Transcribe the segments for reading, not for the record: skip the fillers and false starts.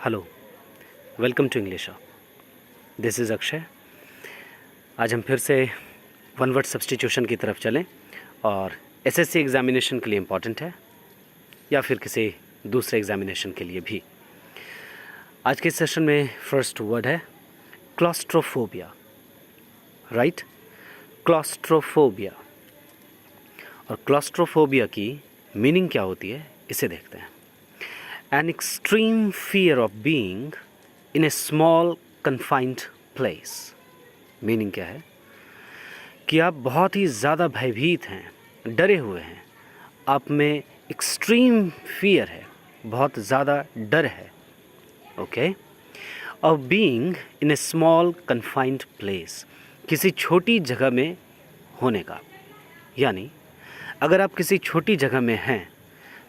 Hello, welcome to English. This is Akshay. आज हम फिर से वन वर्ड सब्स्टिट्यूशन की तरफ चलें और एसएससी एग्ज़ामिनेशन के लिए इम्पॉर्टेंट है या फिर किसी दूसरे एग्ज़ामिनेशन के लिए भी। आज के सेशन में फर्स्ट वर्ड है क्लॉस्ट्रोफोबिया। Right, claustrophobia. और क्लॉस्ट्रोफोबिया की मीनिंग क्या होती है इसे देखते हैं। An extreme fear of being in a small confined place। Meaning क्या है कि आप बहुत ही ज़्यादा भयभीत हैं, डरे हुए हैं, आप में एक्सट्रीम फियर है, बहुत ज़्यादा डर है। Okay, of being in A small confined place, किसी छोटी जगह में होने का। यानी अगर आप किसी छोटी जगह में हैं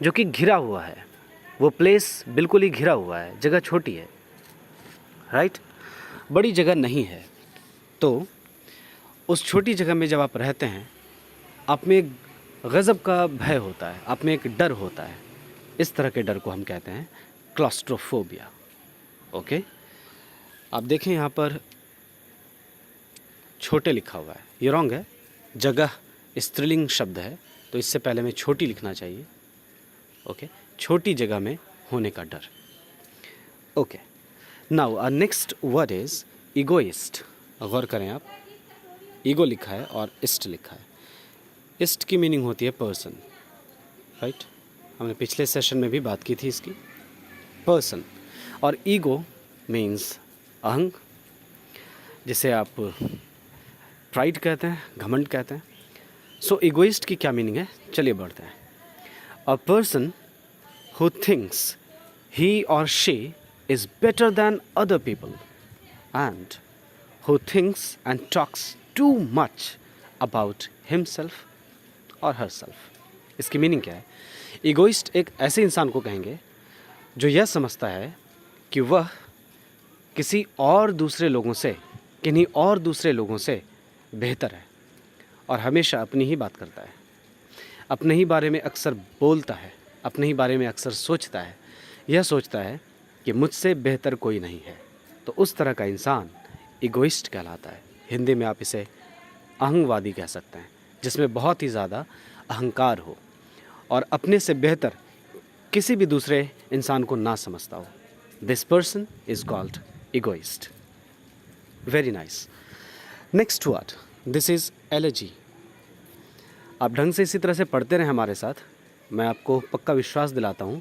जो कि घिरा हुआ है, वो प्लेस बिल्कुल ही घिरा हुआ है, जगह छोटी है, राइट, बड़ी जगह नहीं है, तो उस छोटी जगह में जब आप रहते हैं आप में एक गज़ब का भय होता है, आप में एक डर होता है। इस तरह के डर को हम कहते हैं क्लॉस्ट्रोफोबिया। ओके, आप देखें यहाँ पर छोटे लिखा हुआ है, ये रॉन्ग है। जगह स्त्रीलिंग शब्द है तो इससे पहले में छोटी लिखना चाहिए। ओके, छोटी जगह में होने का डर। Okay, now our next word is egoist. गौर करें आप, ईगो लिखा है और इस्ट लिखा है। इस्ट की मीनिंग होती है पर्सन, राइट, हमने पिछले सेशन में भी बात की थी इसकी। पर्सन और ईगो मीन्स अहंग, जिसे आप प्राइड कहते हैं, घमंड कहते हैं। सो इगोइस्ट की क्या मीनिंग है, चलिए बढ़ते हैं। A person who thinks he or she is better than other people and who thinks and talks too much about himself or herself। इसकी मीनिंग क्या है? इगोइस्ट एक ऐसे इंसान को कहेंगे जो यह समझता है कि वह किसी और दूसरे लोगों से, किन्हीं और दूसरे लोगों से बेहतर है और हमेशा अपनी ही बात करता है, अपने ही बारे में अक्सर बोलता है, अपने ही बारे में अक्सर सोचता है, यह सोचता है कि मुझसे बेहतर कोई नहीं है। तो उस तरह का इंसान इगोइस्ट कहलाता है। हिंदी में आप इसे अहंगवादी कह सकते हैं, जिसमें बहुत ही ज़्यादा अहंकार हो और अपने से बेहतर किसी भी दूसरे इंसान को ना समझता हो। This person is called egoist. Very nice. Next word, this is allergy. आप ढंग से इसी तरह से पढ़ते रहें हमारे साथ, मैं आपको पक्का विश्वास दिलाता हूँ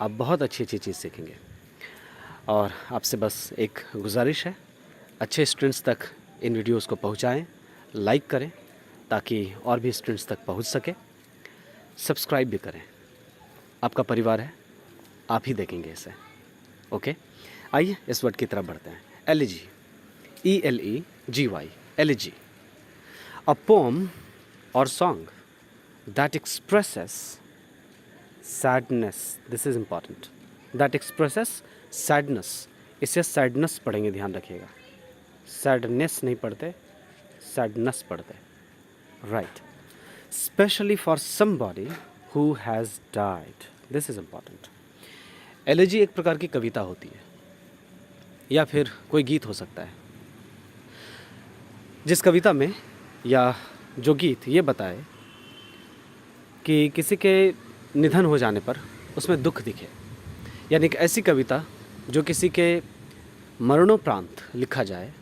आप बहुत अच्छी चीज़ सीखेंगे। और आपसे बस एक गुजारिश है, अच्छे स्टूडेंट्स तक इन वीडियोस को पहुँचाएँ, लाइक करें ताकि और भी स्टूडेंट्स तक पहुँच सके, सब्सक्राइब भी करें। आपका परिवार है, आप ही देखेंगे इसे। ओके, आइए इस वर्ड की तरफ बढ़ते हैं। Elegy, ELEGY, elegy, a poem or song that expresses sadness। this is important, that expresses sadness। इसे sadness पढ़ेंगे, ध्यान रखिएगा, sadness नहीं पढ़ते, sadness पढ़ते, right। especially for somebody who has died। this is important। Elegy एक प्रकार की कविता होती है या फिर कोई गीत हो सकता है, जिस कविता में या जो गीत ये बताए कि किसी के निधन हो जाने पर उसमें दुख दिखे। यानी कि ऐसी कविता जो किसी के मरणोपरांत लिखा जाए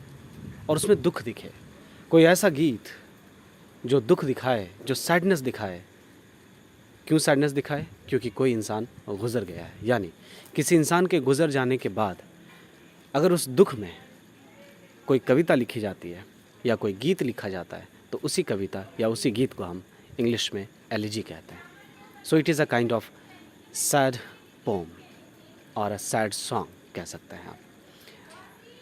और उसमें दुख दिखे। कोई ऐसा गीत जो दुख दिखाए, जो सैडनेस दिखाए। क्यों सैडनेस दिखाए? क्योंकि कोई इंसान गुज़र गया है। यानी किसी इंसान के गुज़र जाने के बाद अगर उस दुख में कोई कविता लिखी जाती है या कोई गीत लिखा जाता है तो उसी कविता या उसी गीत को हम इंग्लिश में एलिजी कहते हैं। So it is a kind of sad poem और अ सैड सॉन्ग कह सकते हैं आप।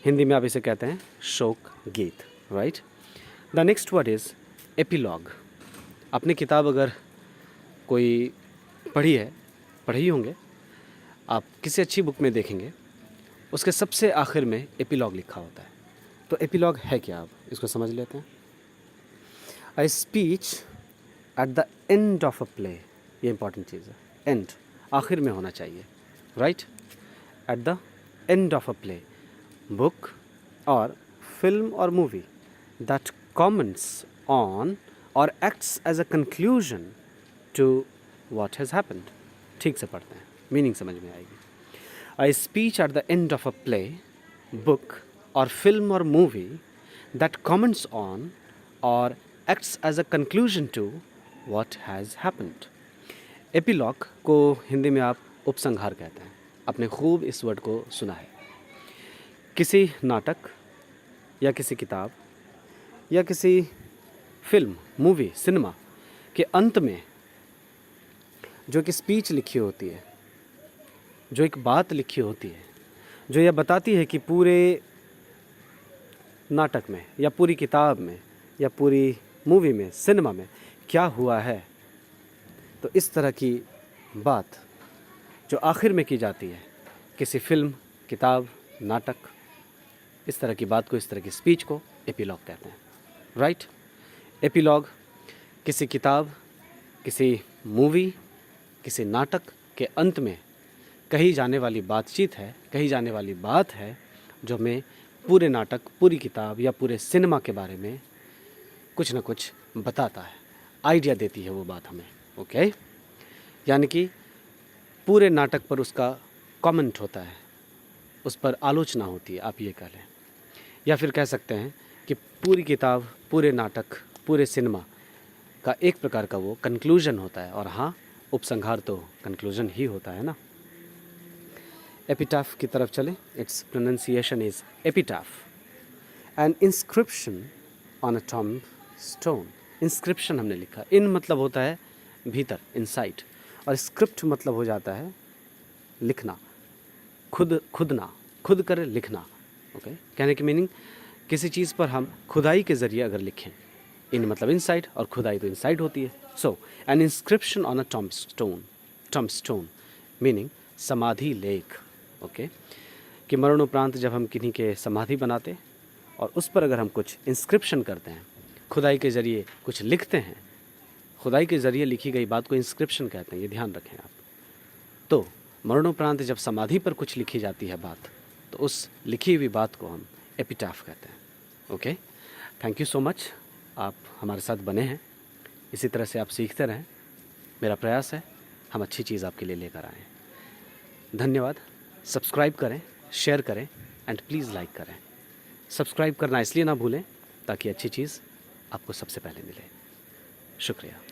हिंदी में आप इसे कहते हैं शोक गीत, right. The next word is epilogue. अपनी किताब अगर कोई पढ़ी होंगे आप, किसी अच्छी बुक में देखेंगे उसके सबसे आखिर में एपिलॉग लिखा होता है। तो एपिलॉग है क्या, आप इसको समझ लेते हैं। A speech at the end of a play, ये इंपॉर्टेंट चीज़ है। एंड आखिर में होना चाहिए, right, at the end of a play, book, or film or movie that comments on or acts as a conclusion to what has happened. ठीक से पढ़ते हैं, मीनिंग समझ में आएगी. A speech at the end of a play, book, or film or movie that comments on or acts as a conclusion to what has happened. Epilogue को हिंदी में आप उपसंहार कहते हैं. आपने खूब इस वर्ड को सुना है. किसी नाटक या किसी किताब या किसी फिल्म, मूवी, सिनेमा के अंत में जो एक स्पीच लिखी होती है, जो एक बात लिखी होती है, जो यह बताती है कि पूरे नाटक में या पूरी किताब में या पूरी मूवी में, सिनेमा में क्या हुआ है. तो इस तरह की बात जो आखिर में की जाती है किसी फिल्म, किताब, नाटक, इस तरह की बात को, इस तरह की स्पीच को एपिलॉग कहते हैं. राइट. एपिलॉग किसी किताब, किसी मूवी, किसी नाटक के अंत में कही जाने वाली बातचीत है, कही जाने वाली बात है जो हमें पूरे नाटक, पूरी किताब या पूरे सिनेमा के बारे में कुछ ना कुछ बताता है, आइडिया देती है वो बात हमें. ओके. यानी कि पूरे नाटक पर उसका कमेंट होता है, उस पर आलोचना होती है, आप ये कह लें. या फिर कह सकते हैं कि पूरी किताब, पूरे नाटक, पूरे सिनेमा का एक प्रकार का वो कंक्लूजन होता है. और हाँ, उपसंहार तो कंक्लूजन ही होता है ना. एपिटाफ की तरफ चलें. It's pronunciation is epitaph. N inscription on a tomb stone. Inscription हमने लिखा. इन मतलब होता है भीतर, इनसाइड, और स्क्रिप्ट मतलब हो जाता है लिखना, खुदना, खुद कर लिखना. ओके. कहने की मीनिंग, किसी चीज़ पर हम खुदाई के ज़रिए अगर लिखें, इन मतलब इनसाइड और खुदाई तो इनसाइड होती है. So an inscription on a tombstone meaning समाधि लेख. ओके. कि मरणोपरांत जब हम किन्हीं के समाधि बनाते और उस पर अगर हम कुछ इंस्क्रिप्शन करते हैं, खुदाई के ज़रिए कुछ लिखते हैं, खुदाई के ज़रिए लिखी गई बात को इंस्क्रिप्शन कहते हैं. ये ध्यान रखें आप. तो मरणोपरांत जब समाधि पर कुछ लिखी जाती है बात, तो उस लिखी हुई बात को हम एपिटाफ कहते हैं. Okay. Thank you so much. आप हमारे साथ बने हैं. इसी तरह से आप सीखते रहें. मेरा प्रयास है हम अच्छी चीज़ आपके लिए लेकर आएँ. धन्यवाद. सब्सक्राइब करें, शेयर करें एंड प्लीज़ लाइक करें. सब्सक्राइब करना इसलिए ना भूलें ताकि अच्छी चीज़ आपको सबसे पहले मिले. शुक्रिया.